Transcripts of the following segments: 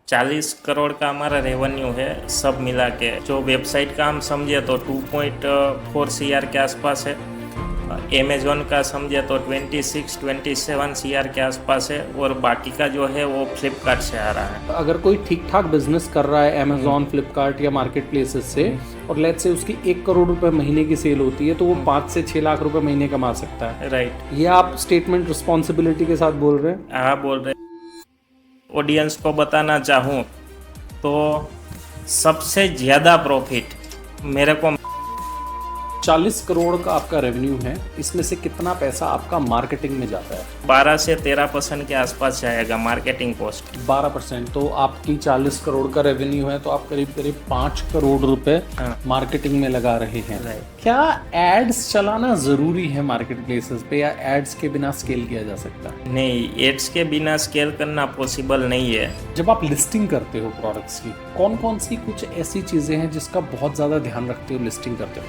40 करोड़ का हमारा रेवेन्यू है सब मिला के। जो वेबसाइट का हम समझे तो 2.4 सीआर के आसपास है। अमेज़ॉन का समझे तो 26-27 सीआर के आसपास है, और बाकी का जो है वो फ्लिपकार्ट से आ रहा है। अगर कोई ठीक ठाक बिजनेस कर रहा है अमेजोन, फ्लिपकार्ट या मार्केट प्लेसेस से, और लेट्स से उसकी 1 करोड़ रुपए महीने की सेल होती है, तो वो 5 से 6 लाख रुपए महीने कमा सकता है। राइट। ये आप स्टेटमेंट रिस्पॉन्सिबिलिटी के साथ बोल रहे हैं? हाँ, बोल रहे। ऑडियंस को बताना चाहूँ तो सबसे ज़्यादा प्रॉफिट मेरे को 40 करोड़ का आपका रेवेन्यू है, इसमें से कितना पैसा आपका मार्केटिंग में जाता है? 12 से 13% के आसपास जाएगा मार्केटिंग कॉस्ट। 12%। तो आपकी 40 करोड़ का रेवेन्यू है, तो आप करीब करीब 5 करोड़ रुपए मार्केटिंग में लगा रहे हैं। क्या एड्स चलाना ज़रूरी है मार्केट प्लेसेस पे, या एड्स के बिना स्केल किया जा सकता है? नहीं, एड्स के बिना स्केल करना पॉसिबल नहीं है। जब आप लिस्टिंग करते हो प्रोडक्ट्स की, कौन कौन सी कुछ ऐसी चीज़ें हैं जिसका बहुत ज़्यादा ध्यान रखते हो लिस्टिंग करते हो?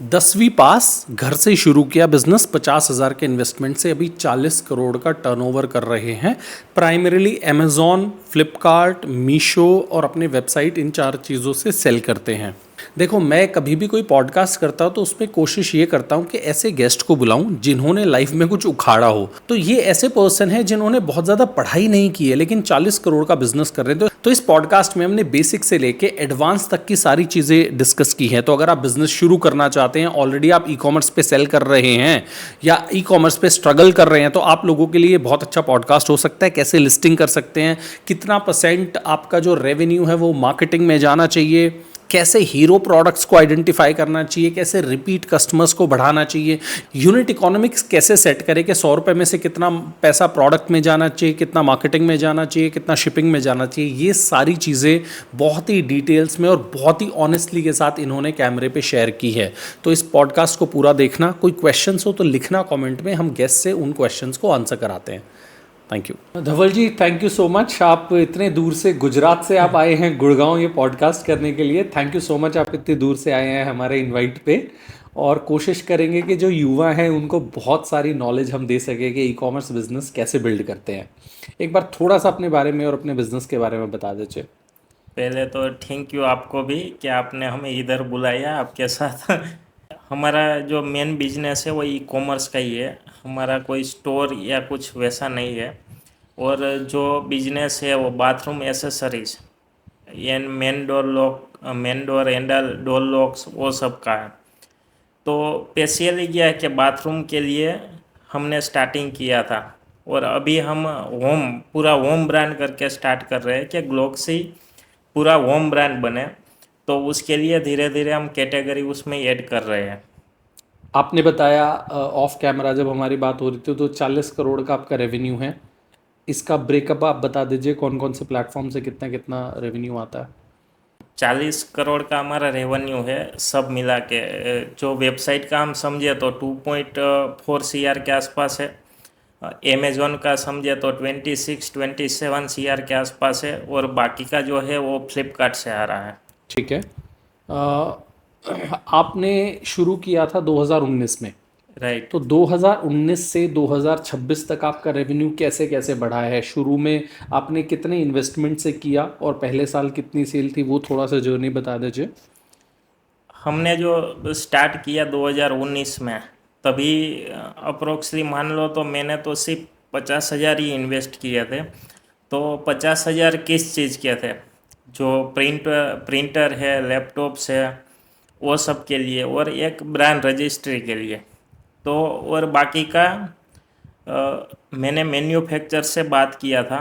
10वीं पास, घर से शुरू किया बिजनेस, 50,000 के इन्वेस्टमेंट से अभी 40 करोड़ का टर्नओवर कर रहे हैं। प्राइमरीली अमेज़ॉन, फ्लिपकार्ट, मीशो और अपने वेबसाइट, इन 4 चीज़ों से सेल करते हैं। देखो, मैं कभी भी कोई पॉडकास्ट करता हूँ तो उसमें कोशिश ये करता हूँ कि ऐसे गेस्ट को बुलाऊं जिन्होंने लाइफ में कुछ उखाड़ा हो। तो ये ऐसे पर्सन है जिन्होंने बहुत ज़्यादा पढ़ाई नहीं की है लेकिन 40 करोड़ का बिजनेस कर रहे हैं। तो इस पॉडकास्ट में हमने बेसिक से लेके एडवांस तक की सारी चीज़ें डिस्कस की हैं। तो अगर आप बिजनेस शुरू करना चाहते हैं, ऑलरेडी आप ई कॉमर्स पे सेल कर रहे हैं या ई कॉमर्स पे स्ट्रगल कर रहे हैं, तो आप लोगों के लिए बहुत अच्छा पॉडकास्ट हो सकता है। कैसे लिस्टिंग कर सकते हैं, कितना % आपका जो रेवेन्यू है वो मार्केटिंग में जाना चाहिए, कैसे हीरो प्रोडक्ट्स को आइडेंटिफाई करना चाहिए, कैसे रिपीट कस्टमर्स को बढ़ाना चाहिए, यूनिट इकोनॉमिक्स कैसे सेट करें कि 100 रुपये में से कितना पैसा प्रोडक्ट में जाना चाहिए, कितना मार्केटिंग में जाना चाहिए, कितना शिपिंग में जाना चाहिए। ये सारी चीज़ें बहुत ही डिटेल्स में और बहुत ही ऑनेस्टली के साथ इन्होंने कैमरे पे शेयर की है। तो इस पॉडकास्ट को पूरा देखना। कोई क्वेश्चंस हो तो लिखना कमेंट में, हम गेस्ट से उन क्वेश्चंस को आंसर कराते हैं। Thank you Dhaval ji, thank you so much. आप इतने दूर से, गुजरात से आप आए हैं गुड़गांव ये पॉडकास्ट करने के लिए। थैंक यू सो मच, आप इतनी दूर से आए हैं हमारे इनवाइट पे। और कोशिश करेंगे कि जो युवा हैं उनको बहुत सारी नॉलेज हम दे सकें कि ई कॉमर्स बिजनेस कैसे बिल्ड करते हैं। एक बार थोड़ा सा अपने बारे में और अपने बिजनेस के बारे में बता दीजिए। पहले तो थैंक यू आपको भी कि आपने हमें इधर बुलाया आपके साथ। हमारा जो मेन बिजनेस है वो ई कॉमर्स का ही है। हमारा कोई स्टोर या कुछ वैसा नहीं है। और जो बिजनेस है वो bathroom accessories, and main door lock, main door handle, door locks, वो सब का है। तो स्पेशली क्या है कि बाथरूम के लिए हमने स्टार्टिंग किया था, और अभी हम पूरा होम ब्रांड करके स्टार्ट कर रहे हैं कि ग्लॉक्सी पूरा होम ब्रांड बने। तो उसके लिए धीरे धीरे हम कैटेगरी उसमें ऐड कर रहे हैं। आपने बताया ऑफ कैमरा जब हमारी बात हो रही थी, तो 40 करोड़ का आपका रेवेन्यू है। इसका ब्रेकअप आप बता दीजिए, कौन कौन से प्लेटफॉर्म से कितना कितना रेवेन्यू आता है? 40 करोड़ का हमारा रेवेन्यू है सब मिला के। जो वेबसाइट का हम समझे तो 2.4 सीआर के आसपास है। अमेज़ॉन का समझे तो 26-27 सीआर के आसपास है, और बाकी का जो है वो फ्लिपकार्ट से आ रहा है। ठीक है। आपने शुरू किया था 2019 में, राइट। तो 2019 से 2026 तक आपका रेवेन्यू कैसे कैसे बढ़ा है? शुरू में आपने कितने इन्वेस्टमेंट से किया और पहले साल कितनी सेल थी, वो थोड़ा सा जर्नी बता दीजिए। हमने जो स्टार्ट किया 2019 में, तभी अप्रोक्सली मान लो तो मैंने तो सिर्फ 50,000 ही इन्वेस्ट किए थे। तो 50,000 किस चीज़ के थे? जो प्रिंटर है, लैपटॉप्स है, वो सब के लिए, और एक ब्रांड रजिस्ट्री के लिए। तो और बाकी का मैंने मैन्युफैक्चर से बात किया था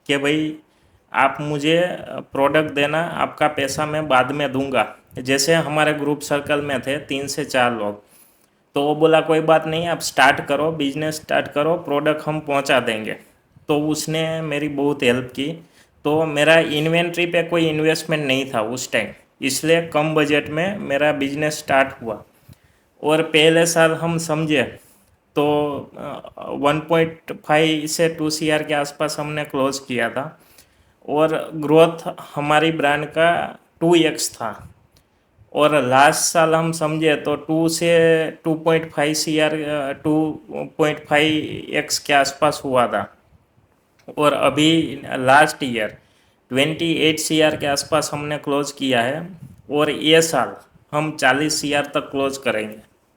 कि भाई आप मुझे प्रोडक्ट देना, आपका पैसा मैं बाद में दूंगा। जैसे हमारे ग्रुप सर्कल में थे 3 से 4 लोग, तो वो बोला कोई बात नहीं, आप स्टार्ट करो, बिजनेस स्टार्ट करो, प्रोडक्ट हम पहुंचा देंगे। तो उसने मेरी बहुत हेल्प की। तो मेरा इन्वेंट्री पे कोई इन्वेस्टमेंट नहीं था उस टाइम, इसलिए कम बजट में मेरा बिजनेस स्टार्ट हुआ। और पहले साल हम समझे तो 1.5 से 2 सीआर के आसपास हमने क्लोज किया था, और ग्रोथ हमारी ब्रांड का 2x था। और लास्ट साल हम समझे तो 2 से 2.5 CR 2.5x के आसपास हुआ था। और अभी लास्ट ईयर 28 CR के आसपास हमने क्लोज किया है, और ये साल हम 40 CR तक क्लोज करेंगे।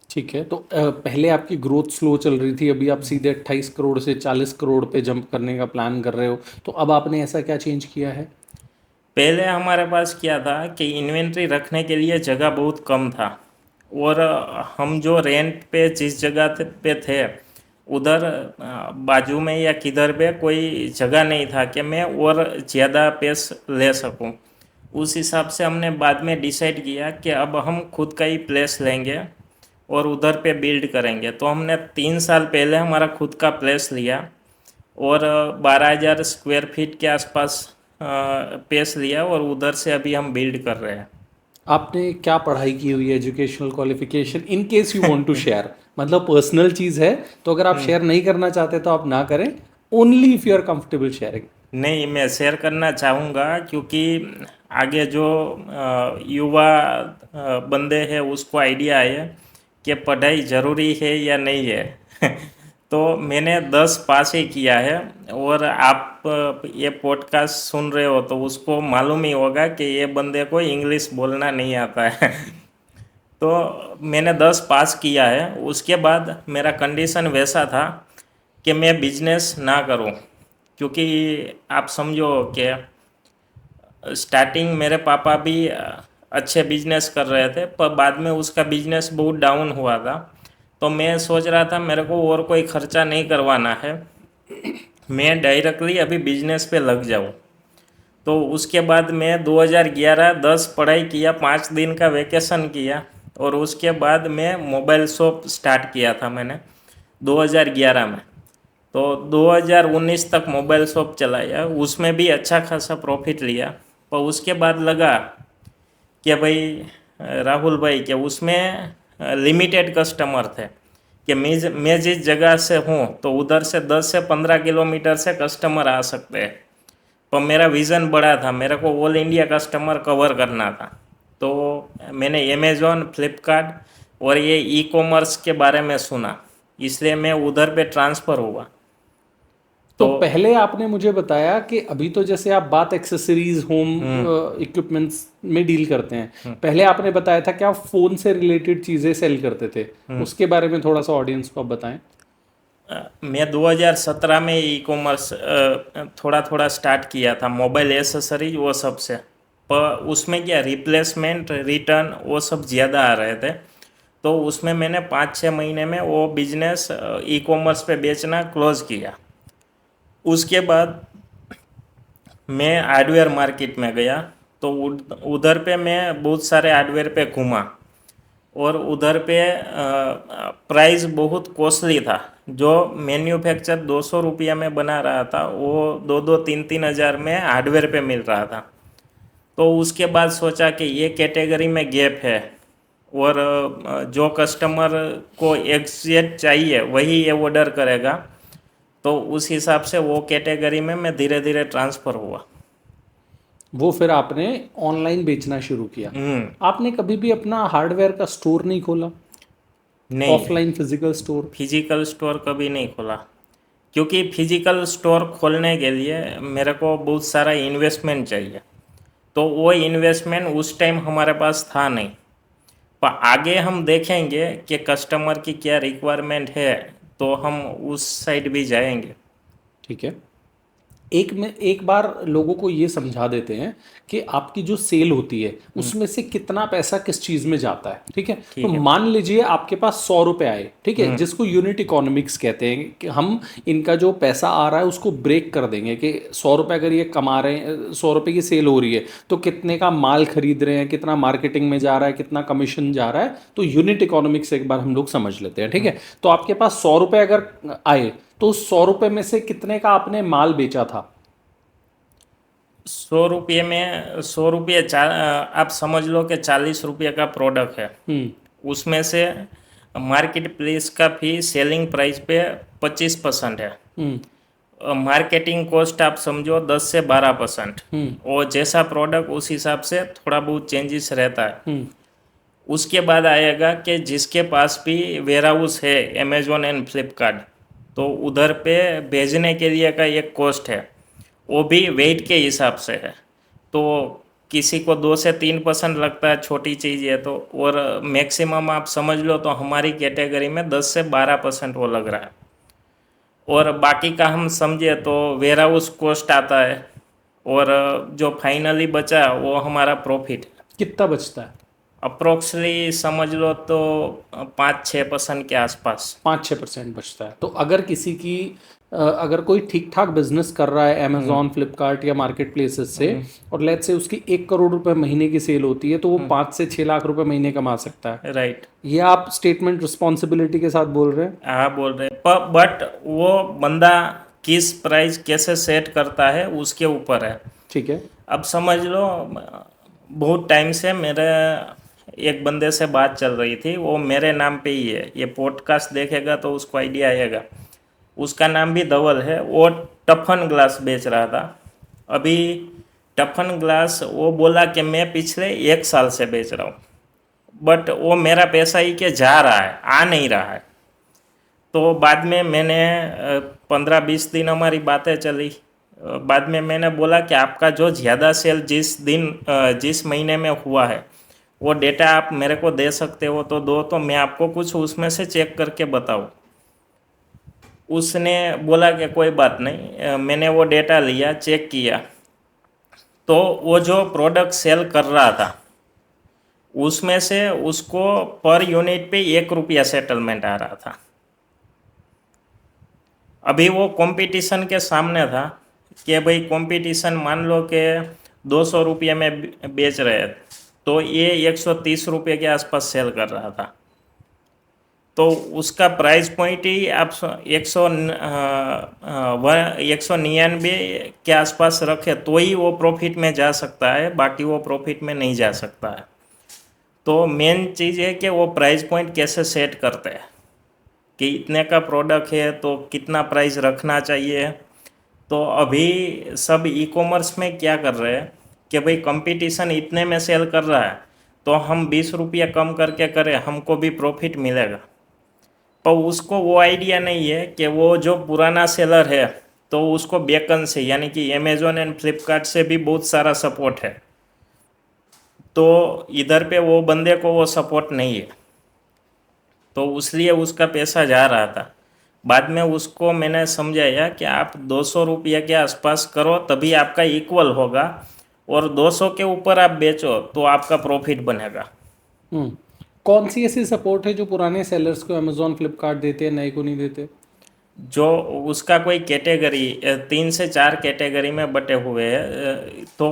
ठीक है, तो पहले आपकी ग्रोथ स्लो चल रही थी, अभी आप सीधे 28 करोड़ से 40 करोड़ पे जंप करने का प्लान कर रहे हो, तो अब आपने ऐसा क्या चेंज किया है? पहले हमारे पास क्या था कि इन्वेंट्री रखने के लिए जगह बहुत कम था, और हम जो रेंट पे जिस जगह पे थे उधर बाजू में या किधर पे कोई जगह नहीं था कि मैं और ज़्यादा पेस ले सकूं। उस हिसाब से हमने बाद में डिसाइड किया कि अब हम खुद का ही प्लेस लेंगे और उधर पे बिल्ड करेंगे। तो हमने 3 साल पहले हमारा खुद का प्लेस लिया, और 12,000 स्क्वायर फीट के आसपास पेस लिया, और उधर से अभी हम बिल्ड कर रहे हैं। आपने क्या पढ़ाई की हुई है, educational qualification, in case you want to share? मतलब पर्सनल चीज़ है, तो अगर आप शेयर नहीं करना चाहते तो आप ना करें, only if you are comfortable sharing. नहीं, मैं शेयर करना चाहूँगा, क्योंकि आगे जो युवा बंदे हैं उसको आइडिया आए कि पढ़ाई ज़रूरी है या नहीं है। तो मैंने 10 पास ही किया है, और आप ये पॉडकास्ट सुन रहे हो तो उसको मालूम ही होगा कि ये बंदे को इंग्लिश बोलना नहीं आता है। तो मैंने 10 पास किया है। उसके बाद मेरा कंडीशन वैसा था कि मैं बिजनेस ना करूं, क्योंकि आप समझो कि स्टार्टिंग मेरे पापा भी अच्छे बिजनेस कर रहे थे, पर बाद में उसका बिजनेस बहुत डाउन हुआ था। तो मैं सोच रहा था मेरे को और कोई खर्चा नहीं करवाना है, मैं डायरेक्टली अभी बिजनेस पे लग जाऊं। तो उसके बाद मैं 2011-10 पढ़ाई किया, 5 दिन का वैकेशन किया, और उसके बाद मैं मोबाइल शॉप स्टार्ट किया था मैंने 2011 में। तो 2019 तक मोबाइल शॉप चलाया, उसमें भी अच्छा खासा प्रॉफिट लिया। पर उसके बाद लगा कि भाई राहुल भाई, कि उसमें लिमिटेड कस्टमर थे, कि मैं जिस जगह से हूँ तो उधर से 10 से 15 किलोमीटर से कस्टमर आ सकते हैं। पर मेरा विज़न बड़ा था, मेरे को ऑल इंडिया कस्टमर कवर करना था। तो मैंने अमेज़ॉन, फ्लिपकार्ट और ये ई कॉमर्स के बारे में सुना, इसलिए मैं उधर पे ट्रांसफ़र हुआ। तो तो पहले आपने मुझे बताया कि अभी तो जैसे आप बात एक्सेसरीज, होम इक्विपमेंट्स में डील करते हैं, पहले आपने बताया था कि आप फ़ोन से रिलेटेड चीज़ें सेल करते थे, उसके बारे में थोड़ा सा ऑडियंस को आप बताएं। मैं 2017 में ई कॉमर्स थोड़ा थोड़ा स्टार्ट किया था, मोबाइल एसेसरीज वो सब से। पर उसमें क्या रिप्लेसमेंट, रिटर्न वो सब ज़्यादा आ रहे थे। तो उसमें मैंने 5-6 महीने में वो बिजनेस ई कॉमर्स पे बेचना क्लोज किया। उसके बाद मैं हार्डवेयर मार्केट में गया, तो उधर पे मैं बहुत सारे हार्डवेयर पे घूमा, और उधर पे प्राइस बहुत कॉस्टली था। जो मैन्युफैक्चर 200 रुपया में बना रहा था वो 2-2, 3-3 हज़ार में हार्डवेयर पे मिल रहा था। तो उसके बाद सोचा कि ये कैटेगरी में गैप है, और जो कस्टमर को एग्जैक्ट चाहिए वही ये ऑर्डर करेगा। तो उस हिसाब से वो कैटेगरी में मैं धीरे धीरे ट्रांसफ़र हुआ। वो फिर आपने ऑनलाइन बेचना शुरू किया। आपने कभी भी अपना हार्डवेयर का स्टोर नहीं खोला, नहीं, offline physical store? Physical store कभी नहीं खोला, क्योंकि फिजिकल स्टोर खोलने के लिए मेरे को बहुत सारा इन्वेस्टमेंट चाहिए। तो वो इन्वेस्टमेंट उस टाइम हमारे पास था नहीं। पर आगे हम देखेंगे कि कस्टमर की क्या रिक्वायरमेंट है, तो हम उस साइड भी जाएंगे। ठीक है, एक बार लोगों को ये समझा देते हैं कि आपकी जो सेल होती है उसमें से कितना पैसा किस चीज़ में जाता है। ठीक है, तो ठीक है। मान लीजिए आपके पास 100 रुपये आए, ठीक है, जिसको यूनिट इकोनॉमिक्स कहते हैं, कि हम इनका जो पैसा आ रहा है उसको ब्रेक कर देंगे कि 100 रुपये अगर ये कमा रहे हैं, 100 रुपये की सेल हो रही है, तो कितने का माल खरीद रहे हैं, कितना मार्केटिंग में जा रहा है, कितना कमीशन जा रहा है, तो यूनिट इकोनॉमिक्स एक बार हम लोग समझ लेते हैं। ठीक है, तो आपके पास 100 रुपये अगर आए तो 100 रुपये में से कितने का आपने माल बेचा था? 100 रुपये में 100 रुपये आप समझ लो कि 40 रुपये का प्रोडक्ट है। उसमें से मार्केट प्लेस का फी सेलिंग प्राइस पे 25% है। मार्केटिंग कॉस्ट आप समझो 10 से 12%। और जैसा प्रोडक्ट उस हिसाब से थोड़ा बहुत चेंजेस रहता है। उसके बाद आएगा कि जिसके पास भी वेयर हाउस है अमेजोन एंड फ्लिपकार्ट, तो उधर पे भेजने के लिए का एक कॉस्ट है, वो भी वेट के हिसाब से है। तो किसी को 2 से 3% लगता है, छोटी चीज़ है तो, और मैक्सिमम आप समझ लो तो हमारी कैटेगरी में 10 से 12% वो लग रहा है। और बाकी का हम समझे तो वेयर हाउस कॉस्ट आता है, और जो फाइनली बचा वो हमारा प्रॉफिट। कितना बचता है? अप्रोक्सली समझ लो तो 5-6% के आसपास। 5-6% बचता है। तो अगर किसी की अगर कोई ठीक ठाक बिजनेस कर रहा है अमेजोन फ्लिपकार्ट या मार्केट प्लेसेस से, और लेट्स से उसकी 1 करोड़ रुपए महीने की सेल होती है, तो वो 5 से 6 लाख रुपए महीने कमा सकता है। राइट। ये आप स्टेटमेंट रिस्पॉन्सिबिलिटी के साथ बोल रहे हैं? हाँ बोल रहे, पर बट वो बंदा किस प्राइस कैसे सेट करता है उसके ऊपर है। ठीक है। अब समझ लो, बहुत टाइम से मेरे एक बंदे से बात चल रही थी, वो मेरे नाम पे ही है, ये पॉडकास्ट देखेगा तो उसको आइडिया आएगा। उसका नाम भी धवल है, वो टफन ग्लास बेच रहा था। अभी टफन ग्लास वो बोला कि मैं पिछले 1 साल से बेच रहा हूँ, बट वो मेरा पैसा ही के जा रहा है, आ नहीं रहा है। तो बाद में मैंने 15-20 दिन हमारी बातें चली। बाद में मैंने बोला कि आपका जो ज़्यादा सेल जिस महीने में हुआ है वो डेटा आप मेरे को दे सकते हो तो दो, तो मैं आपको कुछ उसमें से चेक करके बताऊँ। उसने बोला कि कोई बात नहीं। मैंने वो डेटा लिया, चेक किया, तो वो जो प्रोडक्ट सेल कर रहा था उसमें से उसको पर यूनिट पे 1 रुपया सेटलमेंट आ रहा था। अभी वो कंपटीशन के सामने था कि भाई कंपटीशन मान लो कि 200 रुपये में बेच रहे हैं, तो ये 130 रुपये के आसपास सेल कर रहा था। तो उसका प्राइस पॉइंट ही आप 199 के आसपास रखे तो ही वो प्रॉफिट में जा सकता है, बाकी वो प्रॉफिट में नहीं जा सकता है। तो मेन चीज़ है कि वो प्राइस पॉइंट कैसे सेट करते हैं कि इतने का प्रोडक्ट है तो कितना प्राइस रखना चाहिए। तो अभी सब ई कॉमर्स में क्या कर रहे हैं कि भाई कंपटीशन इतने में सेल कर रहा है तो हम 20 रुपया कम करके करें, हमको भी प्रॉफिट मिलेगा। पर उसको वो आइडिया नहीं है कि वो जो पुराना सेलर है तो उसको बेकन से, यानी कि अमेजोन एंड फ्लिपकार्ट से भी बहुत सारा सपोर्ट है, तो इधर पे वो बंदे को वो सपोर्ट नहीं है, तो इसलिए उसका पैसा जा रहा था। बाद में उसको मैंने समझाया कि आप 200 रुपया के आसपास करो तभी आपका इक्वल होगा, और 200 के ऊपर आप बेचो तो आपका प्रॉफिट बनेगा। कौन सी ऐसी सपोर्ट है जो पुराने सेलर्स को अमेजोन फ्लिपकार्ट देते हैं, नए को नहीं देते? जो उसका कोई कैटेगरी 3 से 4 कैटेगरी में बटे हुए हैं, तो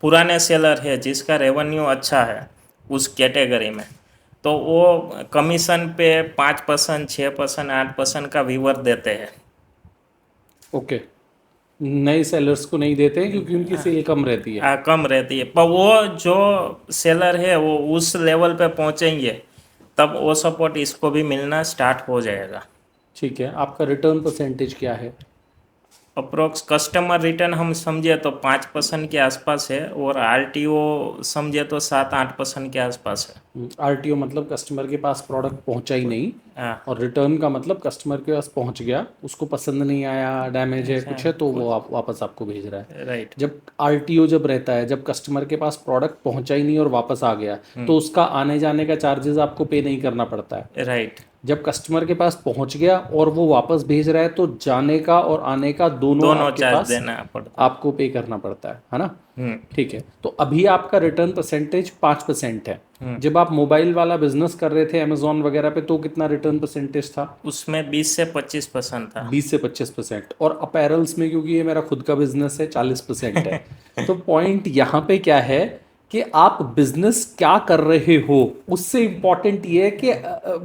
पुराने सेलर है जिसका रेवेन्यू अच्छा है उस कैटेगरी में, तो वो कमीशन पे 5%, 6%, 8% का व्यूवर देते हैं। ओके। नए सेलर्स को नहीं देते हैं क्योंकि उनकी सेल कम रहती है। कम रहती है, पर वो जो सेलर है वो उस लेवल पे पहुंचेंगे तब वो सपोर्ट इसको भी मिलना स्टार्ट हो जाएगा। ठीक है। आपका रिटर्न परसेंटेज क्या है? अप्रोक्स कस्टमर रिटर्न हम समझे तो 5% के आसपास है, और आरटीओ समझे तो 7-8% के आसपास है। आरटीओ मतलब कस्टमर के पास प्रोडक्ट पहुंचा ही नहीं, हाँ। और रिटर्न का मतलब कस्टमर के पास पहुंच गया, उसको पसंद नहीं आया, डैमेज है, कुछ है, तो वो वापस आपको भेज रहा है। राइट। जब आरटीओ जब रहता है, जब कस्टमर के पास प्रोडक्ट पहुंचा ही नहीं और वापस आ गया, तो उसका आने जाने का चार्जेस आपको पे नहीं करना पड़ता है। राइट। जब कस्टमर के पास पहुंच गया और वो वापस भेज रहा है, तो जाने का और आने का दोनों आपके चार्ज पास देना पड़ता आपको पे करना पड़ता है ना? ठीक है। तो अभी आपका रिटर्न परसेंटेज 5% है। जब आप मोबाइल वाला बिजनेस कर रहे थे अमेजोन वगैरह पे, तो कितना रिटर्न परसेंटेज था? उसमें 20 से 25% था। 20 से 25%। और अपैरल्स में, क्योंकि ये मेरा खुद का बिजनेस है, 40% है। तो पॉइंट यहाँ पे क्या है कि आप बिजनेस क्या कर रहे हो उससे इंपॉर्टेंट ये है कि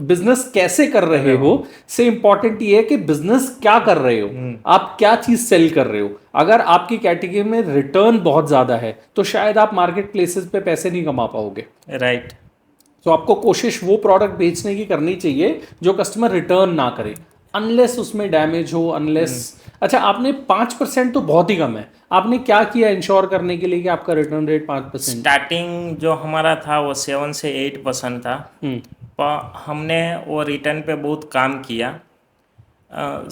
बिजनेस कैसे कर रहे हो से इंपॉर्टेंट ये है कि बिजनेस क्या कर रहे हो, आप क्या चीज सेल कर रहे हो। अगर आपकी कैटेगरी में रिटर्न बहुत ज्यादा है तो शायद आप मार्केट प्लेसेस पे पैसे नहीं कमा पाओगे। राइट। तो आपको कोशिश वो प्रोडक्ट बेचने की करनी चाहिए जो कस्टमर रिटर्न ना करे, अनलेस उसमें डैमेज हो, अनलेस अच्छा, आपने 5% तो बहुत ही कम है, आपने क्या किया इंश्योर करने के लिए कि आपका रिटर्न रेट 5%? स्टार्टिंग जो हमारा था वो 7 से 8% था, हम्म। पर हमने वो रिटर्न पे बहुत काम किया।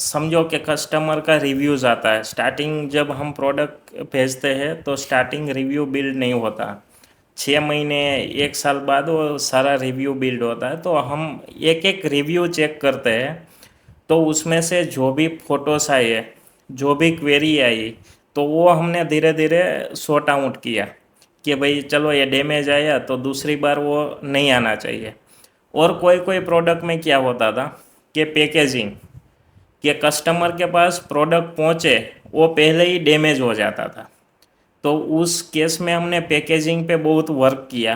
समझो कि कस्टमर का रिव्यूज़ आता है। स्टार्टिंग जब हम प्रोडक्ट भेजते हैं तो स्टार्टिंग रिव्यू बिल्ड नहीं होता, 6 महीने 1 साल बाद वो सारा रिव्यू बिल्ड होता है। तो हम एक एक रिव्यू चेक करते हैं, तो उसमें से जो भी फोटोस आई है, जो भी क्वेरी आई, तो वो हमने धीरे धीरे सॉर्ट आउट किया कि भाई चलो ये डैमेज आया तो दूसरी बार वो नहीं आना चाहिए। और कोई कोई प्रोडक्ट में क्या होता था कि पैकेजिंग, कि कस्टमर के पास प्रोडक्ट पहुँचे वो पहले ही डैमेज हो जाता था। तो उस केस में हमने पैकेजिंग पे बहुत वर्क किया,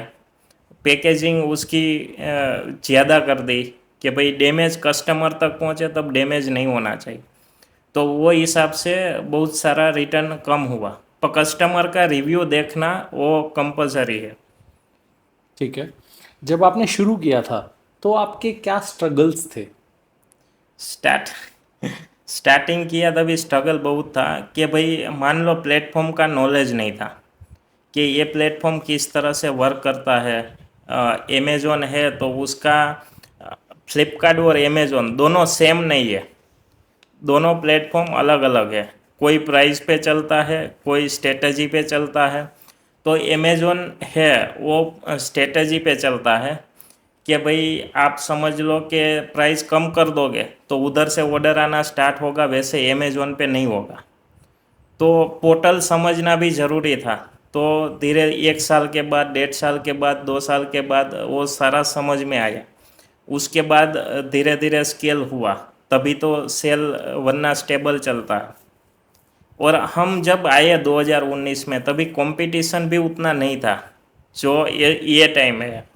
पैकेजिंग उसकी ज़्यादा कर दी कि भाई डैमेज कस्टमर तक पहुँचे तब डैमेज नहीं होना चाहिए। तो वो हिसाब से बहुत सारा रिटर्न कम हुआ, पर कस्टमर का रिव्यू देखना वो कंपलसरी है। ठीक है। जब आपने शुरू किया था तो आपके क्या स्ट्रगल्स थे? स्टार्ट स्टार्टिंग किया तभी स्ट्रगल बहुत था कि भाई मान लो प्लेटफॉर्म का नॉलेज नहीं था कि ये प्लेटफॉर्म किस तरह से वर्क करता है। अमेज़ोन है तो उसका, फ्लिपकार्ट और अमेज़ोन दोनों सेम नहीं है, दोनों प्लेटफॉर्म अलग अलग है। कोई प्राइस पे चलता है, कोई स्ट्रेटजी पे चलता है। तो अमेज़ोन है वो स्ट्रेटजी पे चलता है कि भाई आप समझ लो कि प्राइस कम कर दोगे तो उधर से ऑर्डर आना स्टार्ट होगा, वैसे अमेज़ोन पे नहीं होगा। तो पोर्टल समझना भी ज़रूरी था। तो धीरे 1 साल के बाद, 1.5 साल के बाद, 2 साल के बाद वो सारा समझ में आया। उसके बाद धीरे धीरे स्केल हुआ, तभी तो सेल, वरना स्टेबल चलता है। और हम जब आए 2019 में तभी कंपटीशन भी उतना नहीं था जो ये टाइम है।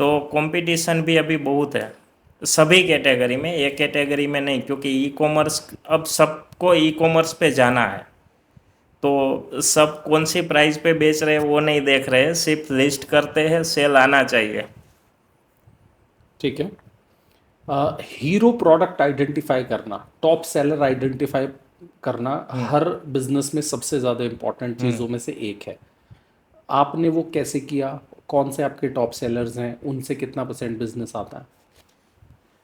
तो कंपटीशन भी अभी बहुत है सभी कैटेगरी में, एक कैटेगरी में नहीं, क्योंकि ई कॉमर्स, अब सबको ई कॉमर्स पे जाना है। तो सब कौन सी प्राइस पे बेच रहे हैं वो नहीं देख रहे हैं, सिर्फ लिस्ट करते हैं सेल आना चाहिए। ठीक है। हीरो प्रोडक्ट आइडेंटिफाई करना, टॉप सेलर आइडेंटिफाई करना हर बिजनेस में सबसे ज़्यादा इम्पोर्टेंट चीज़ों में से एक है। आपने वो कैसे किया? कौन से आपके टॉप सेलर्स हैं? उनसे कितना परसेंट बिजनेस आता है?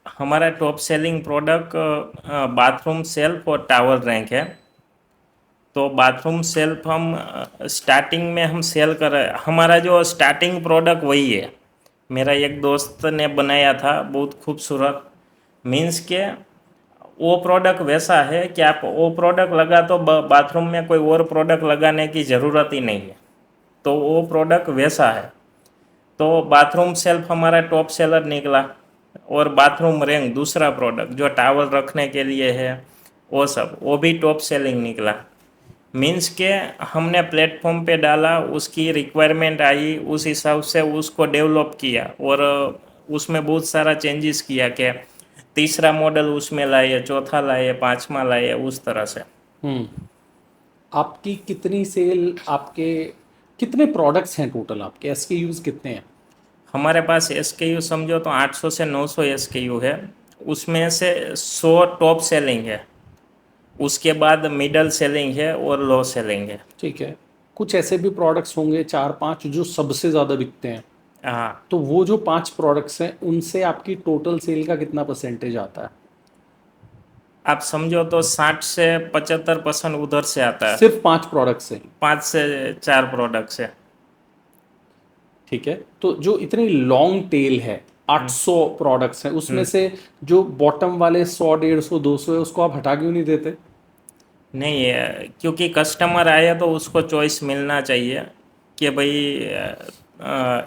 हमारा top selling product bathroom self और टावल रैंक है। तो बाथरूम सेल्फ हम स्टार्टिंग में हम सेल कर रहे, हमारा जो स्टार्टिंग प्रोडक्ट वही है। मेरा एक दोस्त ने बनाया था, बहुत खूबसूरत, मीन्स के वो प्रोडक्ट वैसा है कि आप वो प्रोडक्ट लगा तो बाथरूम में कोई और प्रोडक्ट लगाने की ज़रूरत ही नहीं है। तो वो प्रोडक्ट वैसा है। तो बाथरूम सेल्फ हमारा टॉप सेलर निकला, और बाथरूम रैंक दूसरा प्रोडक्ट जो टावल रखने के लिए है, वो सब वो भी टॉप सेलिंग निकला। मीन्स के हमने प्लेटफॉर्म पे डाला, उसकी रिक्वायरमेंट आई, उस हिसाब से उसको डेवलप किया, और उसमें बहुत सारा चेंजेस किया कि तीसरा मॉडल उसमें लाए, चौथा लाए, पांचवा लाए, उस तरह से। हम्म। आपकी कितनी सेल, आपके कितने प्रोडक्ट्स हैं टोटल, आपके एसकेयूज कितने हैं? हमारे पास एसकेयू समझो तो 800 से 900 एसकेयू है। उसमें से 100 टॉप सेलिंग है, उसके बाद मिडल सेलिंग है और लो सेलिंग है। ठीक है। कुछ ऐसे भी प्रोडक्ट्स होंगे 4-5 जो सबसे ज़्यादा बिकते हैं, हाँ, तो वो जो 5 प्रोडक्ट्स हैं उनसे आपकी टोटल सेल का कितना परसेंटेज आता है? आप समझो तो 60 से 75% उधर से आता है, सिर्फ 5 प्रोडक्ट्स से? 5 से 4 प्रोडक्ट से। ठीक है। तो जो इतनी लॉन्ग टेल है, 800 प्रोडक्ट्स हैं, उसमें से जो बॉटम वाले 100, 150, 200 है, उसको आप हटा क्यों नहीं देते? नहीं है, क्योंकि कस्टमर आया तो उसको चॉइस मिलना चाहिए कि भाई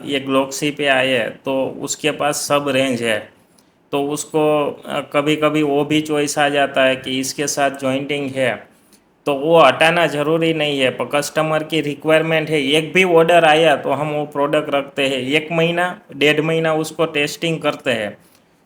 ये ग्लॉक्सी पे आए तो उसके पास सब रेंज है। तो उसको कभी कभी वो भी चॉइस आ जाता है कि इसके साथ जॉइंटिंग है, तो वो हटाना ज़रूरी नहीं है, पर कस्टमर की रिक्वायरमेंट है। एक भी ऑर्डर आया तो हम वो प्रोडक्ट रखते हैं, 1 महीना 1.5 महीना उसको टेस्टिंग करते हैं।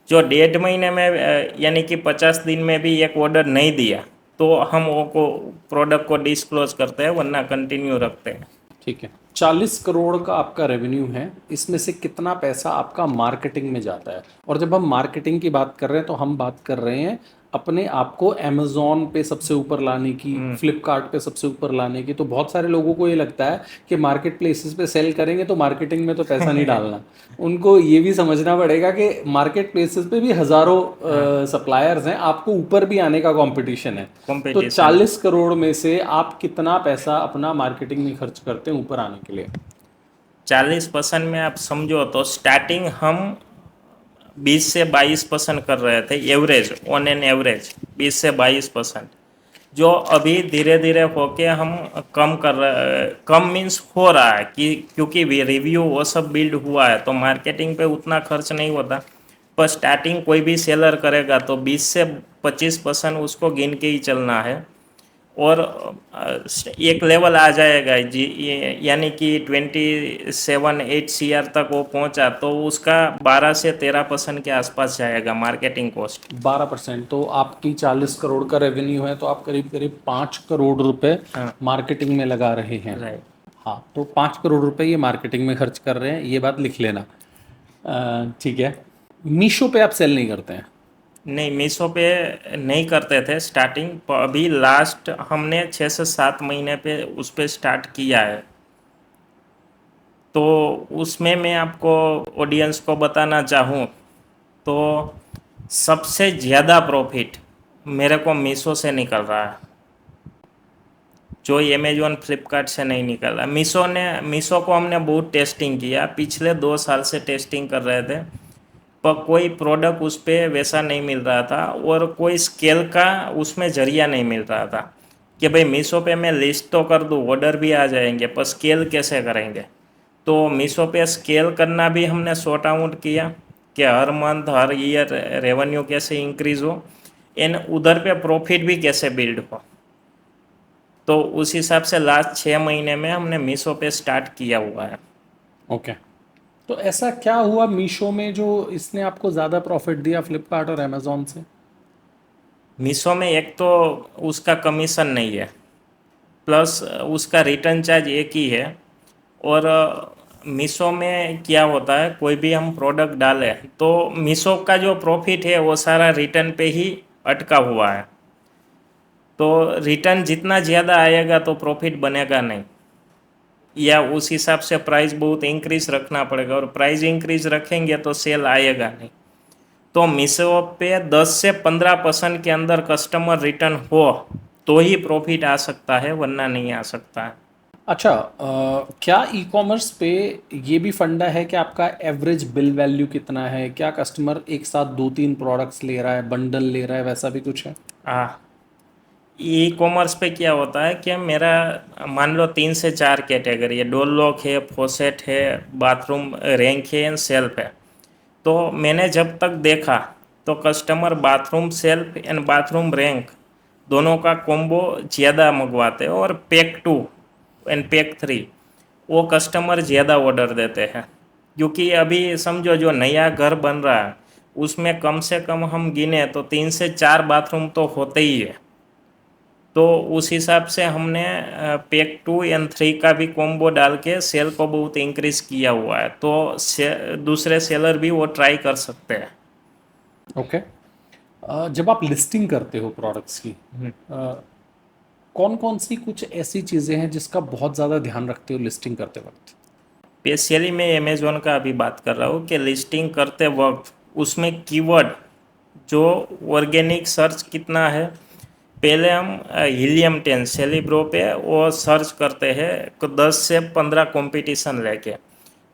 जो 1.5 महीने में यानी कि 50 दिन में भी एक ऑर्डर नहीं दिया तो हम वो को प्रोडक्ट को डिस्क्लोज करते हैं, वरना कंटिन्यू रखते हैं। ठीक है। 40 करोड़ का आपका रेवेन्यू है, इसमें से कितना पैसा आपका मार्केटिंग में जाता है? और जब हम मार्केटिंग की बात कर रहे हैं तो हम बात कर रहे हैं अपने आप को अमेजोन पे सबसे ऊपर लाने की, फ्लिपकार्ट पे सबसे ऊपर लाने की, तो बहुत सारे लोगों को ये लगता है कि मार्केट प्लेसेस पे सेल करेंगे तो मार्केटिंग में तो पैसा नहीं डालना। उनको ये भी समझना पड़ेगा कि मार्केट प्लेसेस पे भी हजारों सप्लायर्स हैं, आपको ऊपर भी आने का कंपटीशन है। तो कंपटीशन। 40 करोड़ में से आप कितना पैसा अपना मार्केटिंग में खर्च करते हैं ऊपर आने के लिए? 40% में आप समझो तो स्टार्टिंग हम 20 से 22% कर रहे थे एवरेज, ऑन एन एवरेज 20 से 22%, जो अभी धीरे धीरे होके हम कम कर रहे, कम मीन्स हो रहा है कि क्योंकि रिव्यू वो सब बिल्ड हुआ है तो मार्केटिंग पे उतना खर्च नहीं होता। पर स्टार्टिंग कोई भी सेलर करेगा तो 20 से 25% उसको गिन के ही चलना है। और एक लेवल आ जाएगा जी, यानी कि 27-8 CR तक वो पहुंचा तो उसका 12 से 13% के आसपास जाएगा मार्केटिंग कॉस्ट। 12%? तो आपकी 40 करोड़ का रेवेन्यू है, तो आप करीब करीब 5 करोड़ रुपए हाँ, मार्केटिंग में लगा रहे हैं। राइट। हाँ, तो 5 करोड़ रुपए ये मार्केटिंग में खर्च कर रहे हैं, ये बात लिख लेना। ठीक है। मीशो पे आप सेल नहीं करते हैं? नहीं, मीशो पे नहीं करते थे स्टार्टिंग, पर अभी लास्ट हमने 6 से 7 महीने पे उस पे स्टार्ट किया है। तो उसमें मैं आपको ऑडियंस को बताना चाहूँ तो सबसे ज़्यादा प्रॉफिट मेरे को मीशो से निकल रहा है, जो अमेजोन फ्लिपकार्ट से नहीं निकल रहा। मीशो को हमने बहुत टेस्टिंग किया, पिछले 2 साल से टेस्टिंग कर रहे थे, पर कोई प्रोडक्ट उस पर वैसा नहीं मिल रहा था और कोई स्केल का उसमें जरिया नहीं मिल रहा था कि भाई मीशो पे मैं लिस्ट तो कर दूँ, ऑर्डर भी आ जाएंगे, पर स्केल कैसे करेंगे। तो मीशो पे स्केल करना भी हमने सॉर्ट आउट किया कि हर मंथ हर ईयर रेवेन्यू कैसे इंक्रीज हो, एंड उधर पे प्रॉफिट भी कैसे बिल्ड हो। तो उस हिसाब से लास्ट 6 महीने में हमने मीशो पे स्टार्ट किया हुआ है। ओके। तो ऐसा क्या हुआ मीशो में जो इसने आपको ज़्यादा प्रॉफिट दिया फ्लिपकार्ट और अमेजोन से? मीशो में एक तो उसका कमीशन नहीं है, प्लस उसका रिटर्न चार्ज एक ही है। और मीशो में क्या होता है, कोई भी हम प्रोडक्ट डालें तो मीशो का जो प्रॉफिट है वो सारा रिटर्न पे ही अटका हुआ है। तो रिटर्न जितना ज़्यादा आएगा तो प्रॉफिट बनेगा नहीं, या उस हिसाब से प्राइस बहुत इंक्रीज रखना पड़ेगा, और प्राइस इंक्रीज रखेंगे तो सेल आएगा नहीं। तो मीशो पे 10 से 15% के अंदर कस्टमर रिटर्न हो तो ही प्रॉफिट आ सकता है, वरना नहीं आ सकता है। अच्छा, क्या ई कॉमर्स पे ये भी फंडा है कि आपका एवरेज बिल वैल्यू कितना है? क्या कस्टमर एक साथ 2-3 प्रोडक्ट्स ले रहा है, बंडल ले रहा है, वैसा भी कुछ है? हाँ, ई कॉमर्स पे क्या होता है कि मेरा मान लो 3 से 4 कैटेगरी है, डोर लॉक है, फॉसेट है, बाथरूम रैंक है एंड सेल्फ है। तो मैंने जब तक देखा तो customer bathroom self and bathroom rank दोनों का कॉम्बो ज़्यादा मंगवाते हैं, और पैक 2 एंड पैक 3 वो कस्टमर ज़्यादा ऑर्डर देते हैं। क्योंकि अभी समझो जो नया घर बन रहा है उसमें कम से कम हम गिने तो 3 से 4 बाथरूम तो होते ही है। तो उस हिसाब से हमने पैक 2 एंड 3 का भी कॉम्बो डाल के सेल को बहुत इंक्रीज किया हुआ है, तो दूसरे सेलर भी वो ट्राई कर सकते हैं। ओके। जब आप लिस्टिंग करते हो प्रोडक्ट्स की, कौन कौन सी कुछ ऐसी चीज़ें हैं जिसका बहुत ज़्यादा ध्यान रखते हो लिस्टिंग करते वक्त? स्पेशली मैं अमेज़ोन का अभी बात कर रहा हूँ कि लिस्टिंग करते वक्त उसमें कीवर्ड जो ऑर्गेनिक सर्च कितना है। पहले हम हीलियम 10 सेलिब्रो पे वो सर्च करते हैं, 10 से 15 कंपटीशन लेके,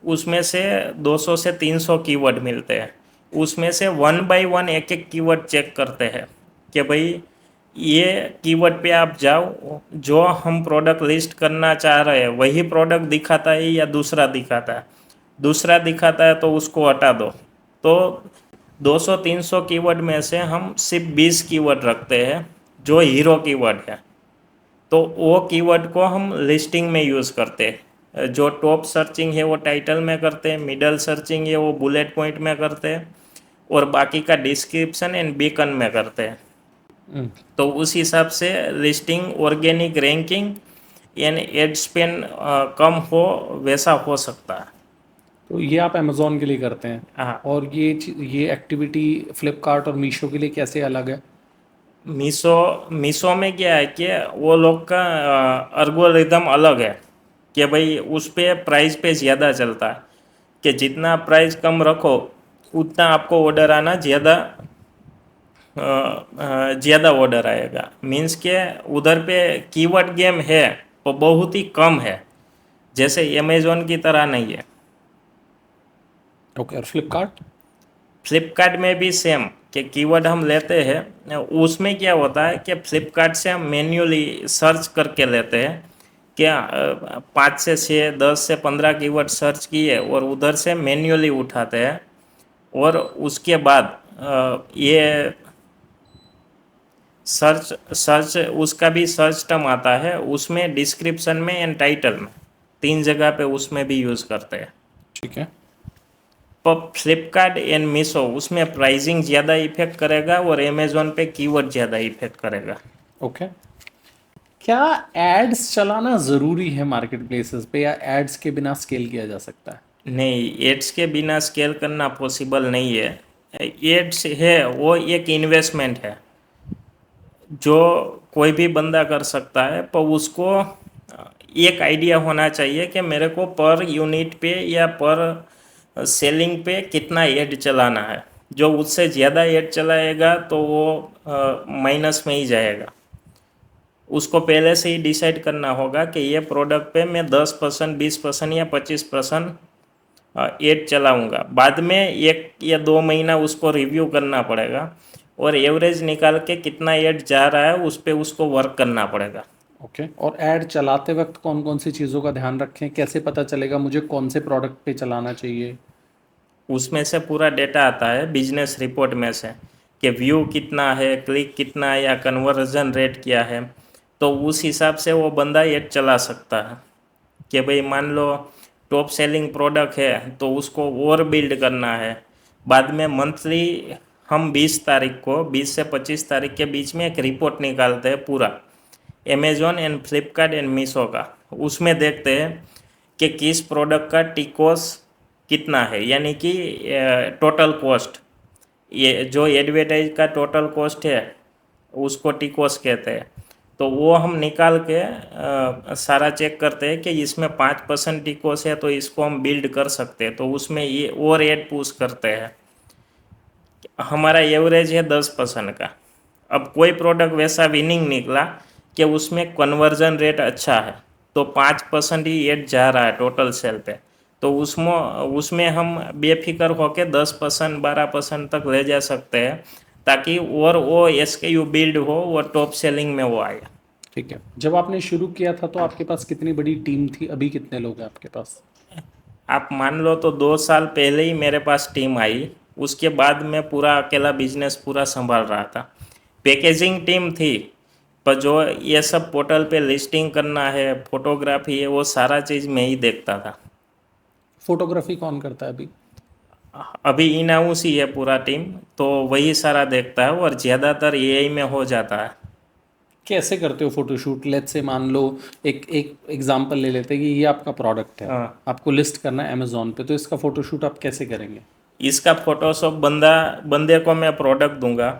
उसमें से 200 से 300 कीवर्ड मिलते हैं। उसमें से 1 बाय 1 एक एक कीवर्ड चेक करते हैं कि भाई ये कीवर्ड पे आप जाओ, जो हम प्रोडक्ट लिस्ट करना चाह रहे हैं वही प्रोडक्ट दिखाता है या दूसरा दिखाता है। दूसरा दिखाता है तो उसको हटा दो। तो 200-300 कीवर्ड में से हम सिर्फ 20 कीवर्ड रखते हैं जो हीरो कीवर्ड है। तो वो कीवर्ड को हम लिस्टिंग में यूज़ करते हैं। जो टॉप सर्चिंग है वो टाइटल में करते हैं, मिडल सर्चिंग है वो बुलेट पॉइंट में करते हैं, और बाकी का डिस्क्रिप्शन एंड बीकन में करते हैं। तो उस हिसाब से लिस्टिंग ऑर्गेनिक रैंकिंग यानी एड स्पेंड कम हो वैसा हो सकता है। तो ये आप अमेजोन के लिए करते हैं, हाँ, और ये एक्टिविटी फ्लिपकार्ट और मीशो के लिए कैसे अलग है? मीशो मीशो में क्या है कि वो लोग का अल्गोरिदम अलग है कि भाई उस पे प्राइस पे ज़्यादा चलता है कि जितना प्राइस कम रखो उतना आपको ऑर्डर आना ज़्यादा ऑर्डर आएगा। मीन्स के उधर पे कीवर्ड गेम है वो बहुत ही कम है, जैसे अमेज़ोन की तरह नहीं है। ओके, और फ्लिपकार्ट? फ्लिपकार्ट में भी सेम कि कीवर्ड हम लेते हैं, उसमें क्या होता है कि फ्लिपकार्ट से हम मैन्युअली सर्च करके लेते हैं क्या 5 से 6 10 से 15 कीवर्ड सर्च किए और उधर से मैन्युअली उठाते हैं। और उसके बाद ये सर्च सर्च उसका भी सर्च टर्म आता है, उसमें डिस्क्रिप्शन में एंड टाइटल में 3 जगह पे उसमें भी यूज़ करते हैं। ठीक है। पर फ्लिपकार्ट एंड मीशो उसमें प्राइसिंग ज़्यादा इफेक्ट करेगा और अमेज़ोन पे कीवर्ड ज़्यादा इफेक्ट करेगा। ओके, क्या एड्स चलाना ज़रूरी है मार्केट प्लेसेस पे, या एड्स के बिना स्केल किया जा सकता है? नहीं, एड्स के बिना स्केल करना पॉसिबल नहीं है। एड्स है वो एक इन्वेस्टमेंट है जो कोई भी बंदा कर सकता है, पर उसको एक आइडिया होना चाहिए कि मेरे को पर यूनिट पे या पर सेलिंग पे कितना ऐड चलाना है। जो उससे ज़्यादा ऐड चलाएगा तो वो माइनस में ही जाएगा। उसको पहले से ही डिसाइड करना होगा कि ये प्रोडक्ट पे मैं 10% 20% या 25% ऐड चलाऊंगा। बाद में 1 या 2 महीना उसको रिव्यू करना पड़ेगा और एवरेज निकाल के कितना ऐड जा रहा है उस पे उसको वर्क करना पड़ेगा। ओके, और ऐड चलाते वक्त कौन कौन सी चीज़ों का ध्यान रखें? कैसे पता चलेगा मुझे कौन से प्रोडक्ट पे चलाना चाहिए? उसमें से पूरा डेटा आता है बिजनेस रिपोर्ट में से कि व्यू कितना है, क्लिक कितना है या कन्वर्जन रेट क्या है। तो उस हिसाब से वो बंदा ऐड चला सकता है कि भाई मान लो टॉप सेलिंग प्रोडक्ट है तो उसको और बिल्ड करना है। बाद में मंथली हम 20 तारीख को 20 से 25 तारीख के बीच में एक रिपोर्ट निकालते हैं पूरा Amazon and Flipkart and Meesho का। उसमें देखते हैं कि किस प्रोडक्ट का टिकोस कितना है, यानी कि टोटल कॉस्ट। ये जो एडवर्टाइज का टोटल कॉस्ट है उसको टिकोस कहते हैं। तो वो हम निकाल के सारा चेक करते हैं कि इसमें 5% टिकोस है तो इसको हम बिल्ड कर सकते हैं, तो उसमें ये और एड पुश करते हैं। हमारा एवरेज है 10% का। अब कोई प्रोडक्ट वैसा विनिंग निकला कि उसमें कन्वर्जन रेट अच्छा है तो 5% ही एड जा रहा है टोटल सेल पे, तो उसमें उसमें हम बेफिक्र होकर 10% 12% तक ले जा सकते हैं ताकि और वो SKU बिल्ड हो और टॉप सेलिंग में वो आए। ठीक है, जब आपने शुरू किया था तो आपके पास कितनी बड़ी टीम थी? अभी कितने लोग हैं आपके पास? आप मान लो तो 2 साल पहले ही मेरे पास टीम आई, उसके बाद मैं पूरा अकेला बिजनेस पूरा संभाल रहा था। पैकेजिंग टीम थी, पर जो ये सब पोर्टल पे लिस्टिंग करना है, फोटोग्राफी है, वो सारा चीज़ मैं ही देखता था। फोटोग्राफी कौन करता है अभी? अभी इन हाउस ही है पूरा टीम, तो वही सारा देखता है और ज़्यादातर AI में हो जाता है। कैसे करते हो फोटोशूट? लेट्स से मान लो एक एक एग्जांपल ले लेते हैं कि ये आपका प्रोडक्ट है, हाँ, आपको लिस्ट करना है अमेजोन पे, तो इसका फोटोशूट आप कैसे करेंगे? इसका फोटोशॉप बंदे को मैं प्रोडक्ट दूंगा,